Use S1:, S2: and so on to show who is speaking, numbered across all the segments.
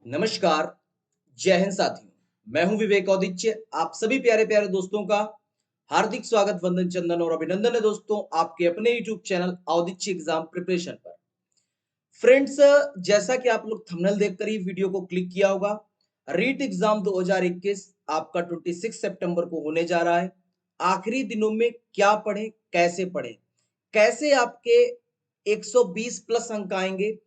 S1: नमस्कार, जय हिंद साथियों। मैं हूं विवेक औदिच्य। आप सभी प्यारे प्यारे दोस्तों का हार्दिक स्वागत, वंदन, चंदन और अभिनंदन है दोस्तों आपके अपने YouTube channel Audichya exam preparation पर। फ्रेंड्स, जैसा कि आप लोग थंबनेल देखकर ही वीडियो को क्लिक किया होगा, रीट एग्जाम 2021 आपका 26 सितंबर को होने जा रहा है। आखिरी दिनों में क्या पढ़ें, कैसे आपके 120 प्लस अंक आएंगे,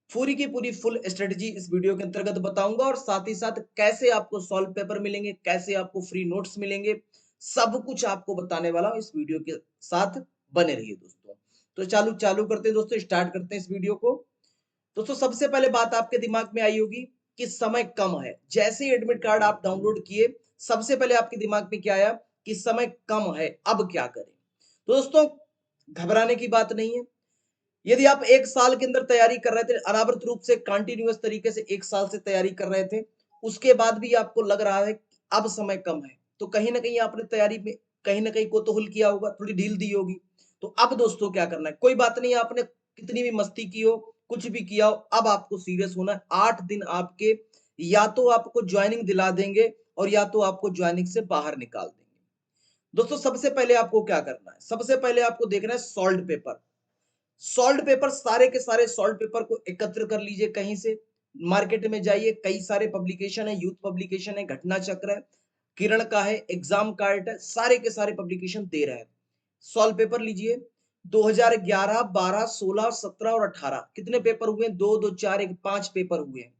S1: पूरी की पूरी फुल स्ट्रेटजी इस वीडियो के अंतर्गत बताऊंगा और साथ ही साथ कैसे आपको सॉल्व पेपर मिलेंगे, कैसे आपको फ्री नोट्स मिलेंगे, सब कुछ आपको बताने वाला हूं इस वीडियो के साथ। बने रहिए दोस्तों। तो चालू चालू करते हैं दोस्तों, स्टार्ट करते हैं इस वीडियो को। दोस्तों, सबसे पहले बात आपके दिमाग में आई होगी कि समय कम है। जैसे ही एडमिट कार्ड आप डाउनलोड किए, सबसे पहले आपके दिमाग में क्या आया कि समय कम है, अब क्या करें। तो दोस्तों, घबराने की बात नहीं है। यदि आप 1 साल के अंदर तैयारी कर रहे थे, अनावृत रूप से कंटिन्यूअस तरीके से 1 साल से तैयारी कर रहे थे, उसके बाद भी आपको लग रहा है कि अब समय कम है, तो कहीं न कहीं आपने तैयारी में कहीं न कहीं कोतूहल किया होगा, थोड़ी ढील दी होगी। तो अब दोस्तों क्या करना है? कोई बात नहीं, आपने कितनी भी मस्ती की हो, कुछ भी किया हो, अब आपको सीरियस होना है। 8 दिन आपके या तो आपको जॉइनिंग दिला देंगे और या तो आपको जॉइनिंग से बाहर निकाल देंगे। दोस्तों, सबसे पहले आपको क्या करना है? सबसे पहले आपको देखना है सॉल्व्ड पेपर। सॉल्ट पेपर, सारे के सारे सॉल्ट पेपर को एकत्र कर लीजिए कहीं से। मार्केट में जाइए, कई सारे पब्लिकेशन है, यूथ पब्लिकेशन है, घटना चक्र है, किरण का है, एग्जाम कार्ड है, सारे के सारे पब्लिकेशन दे रहे हैं। सॉल्व पेपर लीजिए। 2011, 12, 16, 17 और 18 कितने पेपर हुए? दो दो चार एक 5 पेपर हुए हैं।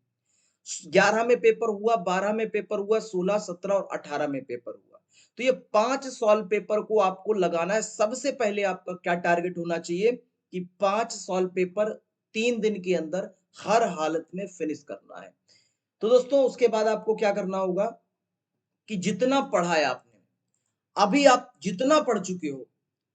S1: 11 में पेपर हुआ, 12 में पेपर हुआ, 16, 17 और 18 में पेपर हुआ। तो ये 5 सॉल्व पेपर को आपको लगाना है। सबसे पहले आपका क्या टारगेट होना चाहिए कि 5 सॉल्व पेपर 3 दिन के अंदर हर हालत में फिनिश करना है। तो दोस्तों, उसके बाद आपको क्या करना होगा कि जितना पढ़ा है आपने, अभी आप जितना पढ़ चुके हो,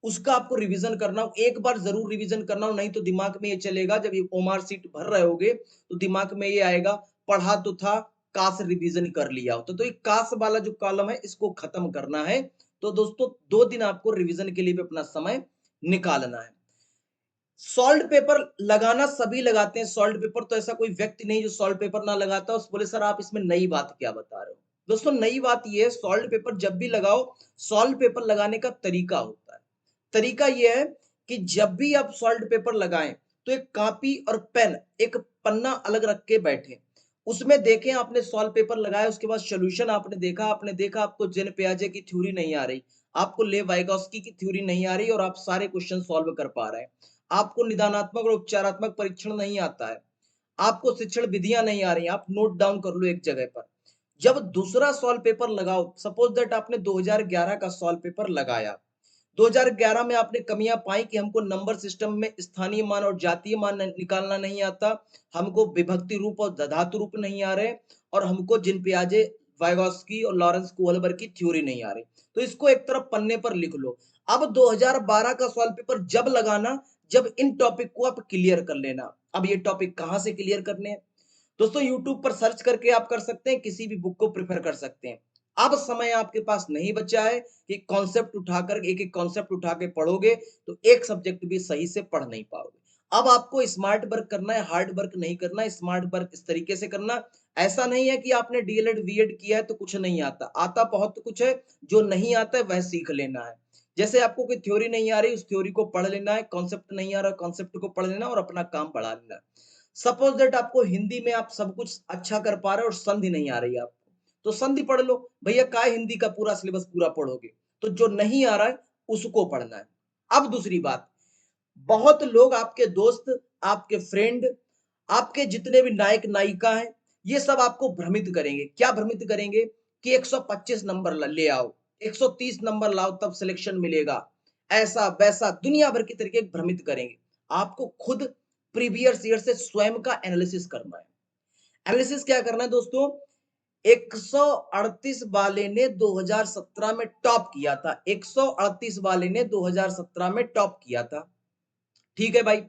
S1: उसका आपको रिवीजन करना हो। एक बार जरूर रिवीजन करना हो, नहीं तो दिमाग में ये चलेगा, जब ये ओमार सीट भर रहे होगे तो दिमाग में ये आएगा, पढ़ा तो था, काश रिवीजन कर लिया होता। तो ये काश वाला जो कॉलम है, इसको खत्म करना है। तो दोस्तों, 2 दिन आपको रिवीजन के लिए भी अपना समय निकालना है। सॉल्ट पेपर लगाना सभी लगाते हैं। सॉल्ट पेपर तो ऐसा कोई व्यक्ति नहीं जो सॉल्ट पेपर ना लगाता हो। बोले सर, आप इसमें नई बात क्या बता रहे हो? दोस्तों, नई बात ये है, सॉल्ट पेपर जब भी लगाओ, सॉल्ट पेपर लगाने का तरीका होता है। तरीका ये है कि जब भी आप सॉल्ट पेपर लगाएं, तो एक कॉपी और पेन, एक पन्ना अलग रख के बैठे। उसमें देखें, आपने सॉल्ट पेपर लगाया, उसके बाद सोल्यूशन आपने देखा आपको जेन पियाजे की थ्योरी नहीं आ रही, आपको ले वाइगोस्की की थ्योरी नहीं आ रही और आप सारे क्वेश्चन सॉल्व कर पा रहे हैं। आपको निदानात्मक और उपचारात्मक परीक्षण नहीं आता है, आपको शिक्षण विधियां नहीं आ रही, आप नोट डाउन कर लो एक जगह पर। जब दूसरा सॉल्व पेपर लगाओ, सपोज दैट आपने 2011 का सॉल्व पेपर लगाया, 2011 में आपने कमियां पाई कि हमको नंबर सिस्टम में स्थानीय मान और जातीय मान निकालना नहीं आता, हमको विभक्ति रूप और धातु रूप नहीं आ रहे, और हमको जिन पियाजे, वाइगोस्की और लॉरेंस कोहलबर्ग की थ्योरी नहीं आ रही। तो इसको एक तरफ पन्ने पर लिख लो। अब 2012 का सॉल्व पेपर जब लगाना, जब इन टॉपिक को आप क्लियर कर लेना। अब ये टॉपिक कहां से क्लियर करने हैं? दोस्तों, यूट्यूब पर सर्च करके आप कर सकते हैं, किसी भी बुक को प्रेफर कर सकते हैं। अब समय आपके पास नहीं बचा है कि कॉन्सेप्ट उठाकर एक एक कॉन्सेप्ट उठा के पढ़ोगे तो एक सब्जेक्ट भी सही से पढ़ नहीं पाओगे। अब आपको स्मार्ट वर्क करना है, हार्ड वर्क नहीं करना है। स्मार्ट वर्क इस तरीके से करना, ऐसा नहीं है कि आपने डीएलएड बीएड किया है तो कुछ नहीं आता, आता बहुत कुछ है। जो नहीं आता है वह सीख लेना है। जैसे आपको कोई थ्योरी नहीं आ रही, उस थ्योरी को पढ़ लेना है, कॉन्सेप्ट नहीं आ रहा, कॉन्सेप्ट को पढ़ लेना और अपना काम बढ़ा लेना है। सपोज दैट आपको हिंदी में आप सब कुछ अच्छा कर पा रहे हो और संधि नहीं आ रही है आपको, तो संधि पढ़ लो। भैया, काय हिंदी का पूरा सिलेबस पूरा पढ़ोगे? तो जो नहीं आ रहा है उसको पढ़ना है। अब दूसरी बात, बहुत लोग आपके दोस्त, आपके फ्रेंड, आपके जितने भी नायक नायिका हैं, ये सब आपको भ्रमित करेंगे। क्या भ्रमित करेंगे? कि 125 नंबर ले आओ, 130 नंबर लाओ तब सिलेक्शन मिलेगा, ऐसा वैसा दुनिया भर के तरीके भ्रमित करेंगे। आपको खुद प्रीवियस ईयर से स्वयं का एनालिसिस करना है। एनालिसिस क्या करना है दोस्तों? 138 वाले ने 2017 में टॉप किया था, 138 वाले ने 2017 में टॉप किया था, ठीक है भाई।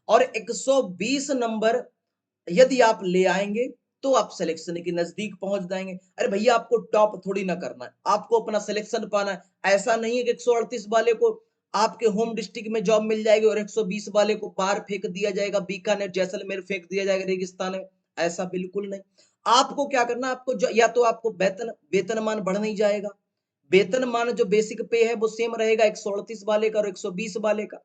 S1: और 120 नंबर यदि आप ले आएंगे तो आप सिलेक्शन के नजदीक पहुंच जाएंगे। अरे भैया, आपको टॉप थोड़ी ना करना है, आपको अपना सिलेक्शन पाना है। ऐसा नहीं है कि 138 वाले को आपके होम डिस्ट्रिक्ट में जॉब मिल जाएगी और 120 वाले को बाहर फेंक दिया जाएगा, बीकानेर जैसलमेर फेंक दिया जाएगा रेगिस्तान में। ऐसा बिल्कुल नहीं। आपको क्या करना है, आपको या तो आपको वेतनमान बढ़ नहीं जाएगा, वेतनमान जो बेसिक पे है वो सेम रहेगा 138 वाले का और 120 वाले का।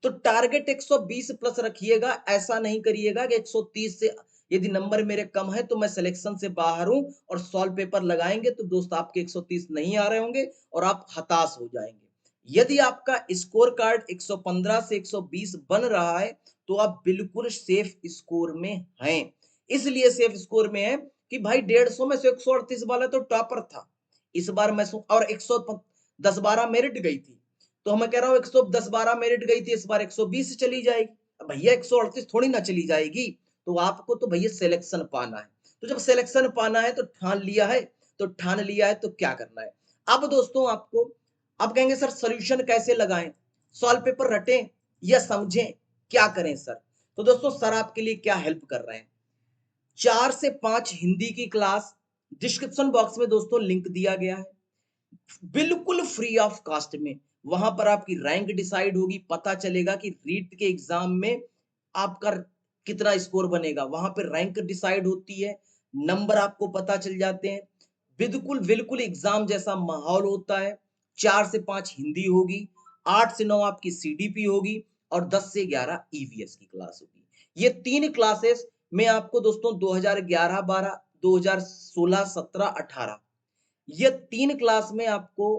S1: तो टारगेट 120 प्लस रखिएगा, ऐसा नहीं करिएगा कि 130 से यदि नंबर मेरे कम है तो मैं सिलेक्शन से बाहर हूं और सॉल्व पेपर लगाएंगे तो दोस्त आपके 130 नहीं आ रहे होंगे और आप हताश हो जाएंगे। यदि आपका स्कोर कार्ड 115 से 120 बन रहा है तो आप बिल्कुल सेफ स्कोर में हैं। इसलिए सेफ स्कोर में है कि भाई 150 में से 138 वाला तो टॉपर था। इस बार मैं और 110-12 मेरिट गई थी, तो मैं कह रहा हूँ 110-12 मेरिट गई थी, इस बार 120 चली जाएगी। अब भैया 138 थोड़ी ना चली जाएगी। तो आपको तो भैया सिलेक्शन पाना है। तो जब सिलेक्शन पाना है तो ठान लिया है, तो ठान लिया है तो क्या करना है। अब दोस्तों आपको, अब कहेंगे सर सॉल्यूशन कैसे लगाएं, सॉल्व पेपर रटें या समझें, क्या करें सर। तो दोस्तों सर आपके लिए क्या हेल्प कर रहे हैं, 4 से 5 हिंदी की क्लास डिस्क्रिप्शन बॉक्स में दोस्तों लिंक दिया गया है, बिल्कुल फ्री ऑफ कास्ट में। वहां पर आपकी रैंक डिसाइड होगी, पता चलेगा कि रीट के एग्जाम में आपका कितना स्कोर बनेगा, वहां पर रैंक डिसाइड होती है, नंबर आपको पता चल जाते हैं। बिल्कुल बिल्कुल एग्जाम जैसा माहौल होता है। 4 से 5 हिंदी होगी, 8 से 9 आपकी सीडीपी होगी और 10 से 11 ईवीएस की क्लास होगी। ये तीन क्लासेस में आपको दोस्तों 2011-12, 2016-17, 18, ये तीन क्लास में आपको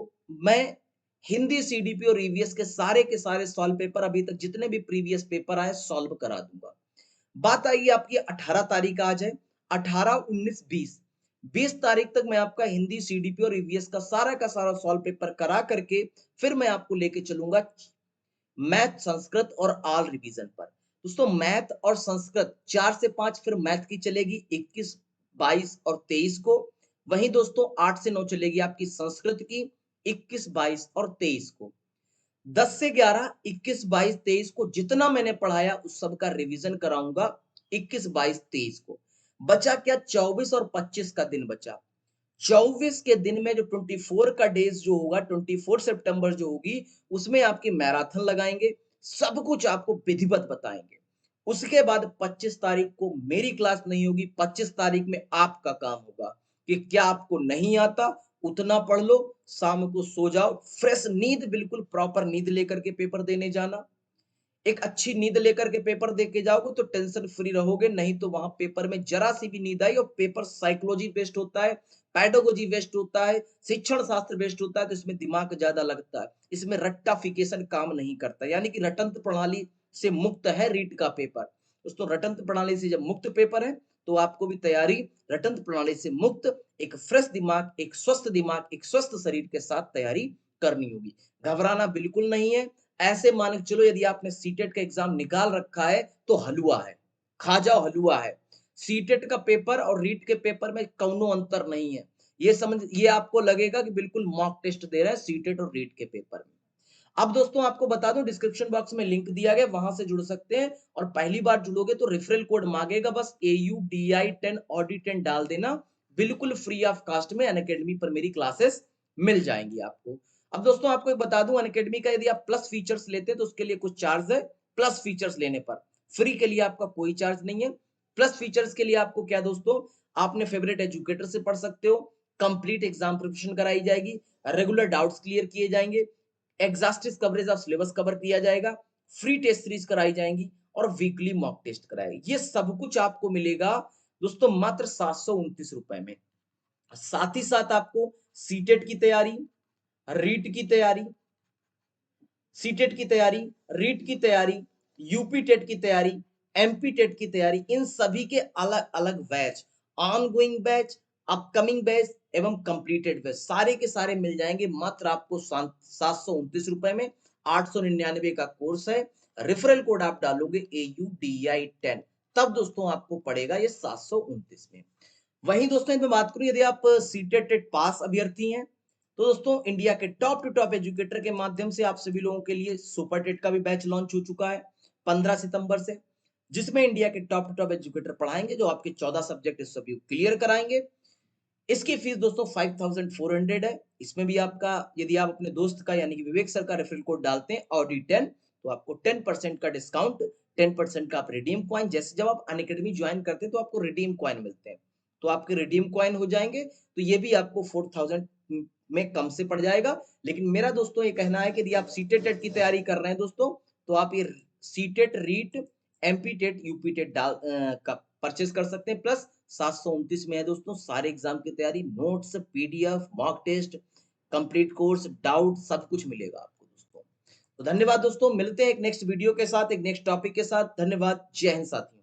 S1: मैं हिंदी सीडीपी और ईवीएस के सारे सॉल्व पेपर अभी तक जितने भी प्रीवियस पेपर आए सॉल्व करा दूंगा। बात आएगी आपकी 18 तारीख आज है, 18, 19, 20, 20 तारीख तक मैं आपका हिंदी सीडीपी और ईवीएस का सारा सॉल्व पेपर करा करके फिर मैं आपको लेके चलूंगा मैथ, संस्कृत और ऑल रिवीजन पर। दोस्तों मैथ और संस्कृत 4 से 5 फिर मैथ की चलेगी 21, 22 और 23 को। वहीं दोस्तों 8 से 9 चलेगी आपकी संस्कृत की 21, 22 और 23 को। 10 से 11, 21, 22, 23 को जितना मैंने पढ़ाया उस सब का रिवीजन कराऊंगा 21, 22, 23 को। बचा क्या, 24 और 25 का दिन बचा। 24 के दिन में जो 24 का डेज जो होगा, 24 सितंबर जो होगी, उसमें आपकी मैराथन लगाएंगे, सब कुछ आपको विधिवत बताएंगे। उसके बाद 25 तारीख को मेरी क्लास नहीं होगी, 25 तारीख में आपका काम होगा कि क्या आपको नहीं आता उतना पढ़ लो, शाम को सो जाओ, फ्रेश नींद, बिल्कुल प्रॉपर नींद लेकर के पेपर देने जाना। एक अच्छी नींद लेकर के पेपर दे के जाओगे तो टेंशन फ्री रहोगे, नहीं तो वहां पेपर में जरा सी भी नींद आई, और पेपर साइकोलॉजी बेस्ड होता है, पैडागोजी बेस्ड होता है, शिक्षण शास्त्र बेस्ड होता है, तो इसमें दिमाग ज्यादा लगता है, इसमें रट्टाफिकेशन काम नहीं करता, यानी कि रटंत प्रणाली से मुक्त है रीट का पेपर। दोस्तों रटंत प्रणाली से जब मुक्त पेपर है तो आपको भी तैयारी रटंत प्रणाली से मुक्त, एक फ्रेश दिमाग, एक स्वस्थ दिमाग, एक स्वस्थ शरीर के साथ तैयारी करनी होगी। घबराना बिल्कुल नहीं है। ऐसे मान के चलो यदि आपने सीटेट का एग्जाम निकाल रखा है तो हलवा है, खा जाओ हलवा है। सीटेट का पेपर और रीट के पेपर में कौनो अंतर नहीं है, ये समझ, ये आपको लगेगा कि बिल्कुल मॉक टेस्ट दे रहा है सीटेट और रीट के पेपर में। अब दोस्तों आपको बता दूं डिस्क्रिप्शन बॉक्स में लिंक दिया गया, वहां से जुड़ सकते हैं, और पहली बार जुड़ोगे तो रेफरल कोड मांगेगा, बस AUDI10 ऑडी10 डाल देना, बिल्कुल फ्री ऑफ कास्ट में अनअकैडमी पर मेरी क्लासेस मिल जाएंगी आपको। अब दोस्तों आपको एक बता दूं अनअकैडमी का यदि आप प्लस फीचर्स लेते हैं तो उसके लिए कुछ चार्ज है, प्लस फीचर्स लेने पर। फ्री के लिए आपका कोई चार्ज नहीं है। प्लस फीचर्स के लिए आपको क्या दोस्तों, आपने फेवरेट एजुकेटर से पढ़ सकते हो, कंप्लीट एग्जाम प्रिपरेशन कराई जाएगी, रेगुलर डाउट्स क्लियर किए जाएंगे, exhaustive coverage of syllabus cover किया जाएगा, फ्री टेस्ट सीरीज कराई जाएंगी और वीकली मॉक टेस्ट कराएगी। ये सब कुछ आपको मिलेगा दोस्तों मात्र 729 रुपए में। साथ ही साथ आपको सीटेट की तैयारी, रीट की तैयारी, सीटेट की तैयारी, रीट की तैयारी, यूपी टेट की तैयारी, एमपी टेट की तैयारी, इन सभी के अलग अलग batch, ongoing batch, upcoming batch एवं कंप्लीटेड बैच, सारे के सारे मिल जाएंगे मात्र आपको 729 रुपए में। 899 का कोर्स है। रेफरल कोड आप डालोगे AUDI10, तब दोस्तों आपको पड़ेगा ये 729 में। वहीं दोस्तों इनमें बात करूं यदि आप सीटेट टेट पास अभ्यर्थी हैं तो दोस्तों इंडिया के टॉप टू टॉप एजुकेटर के माध्यम से आप सभी लोगों के लिए सुपर टेट का भी बैच लॉन्च हो चुका है 15 सितंबर से, जिसमें इंडिया के टॉप टू टॉप एजुकेटर पढ़ाएंगे जो आपके 14 सब्जेक्ट सभी क्लियर कराएंगे। इसकी फीस दोस्तों 5400 है। इसमें भी आपका यदि आप अपने दोस्त का यानी कि विवेक सर का रेफरल कोड डालते हैं ऑडी10 तो आपको 10% का डिस्काउंट 10% का आप रिडीम कॉइन, जैसे जब आप अनअकैडमी ज्वाइन करते हैं तो आपको रिडीम कॉइन मिलते हैं, तो आपके रिडीम कॉइन हो जाएंगे, तो ये भी आपको 4000 में कम से पड़ जाएगा। लेकिन मेरा दोस्तों ये कहना है कि यदि आप सीटेट टेट की तैयारी कर रहे हैं दोस्तों, तो आप ये CTET REET MP TET UP TET का परचेज कर सकते हैं। प्लस 729 में है दोस्तों सारे एग्जाम की तैयारी, notes, PDF, mock test, complete course, doubt, सब कुछ मिलेगा आपको दोस्तों। तो धन्यवाद दोस्तों, मिलते हैं एक नेक्स्ट वीडियो के साथ, एक नेक्स्ट टॉपिक के साथ। धन्यवाद, जय हिंद साथियों।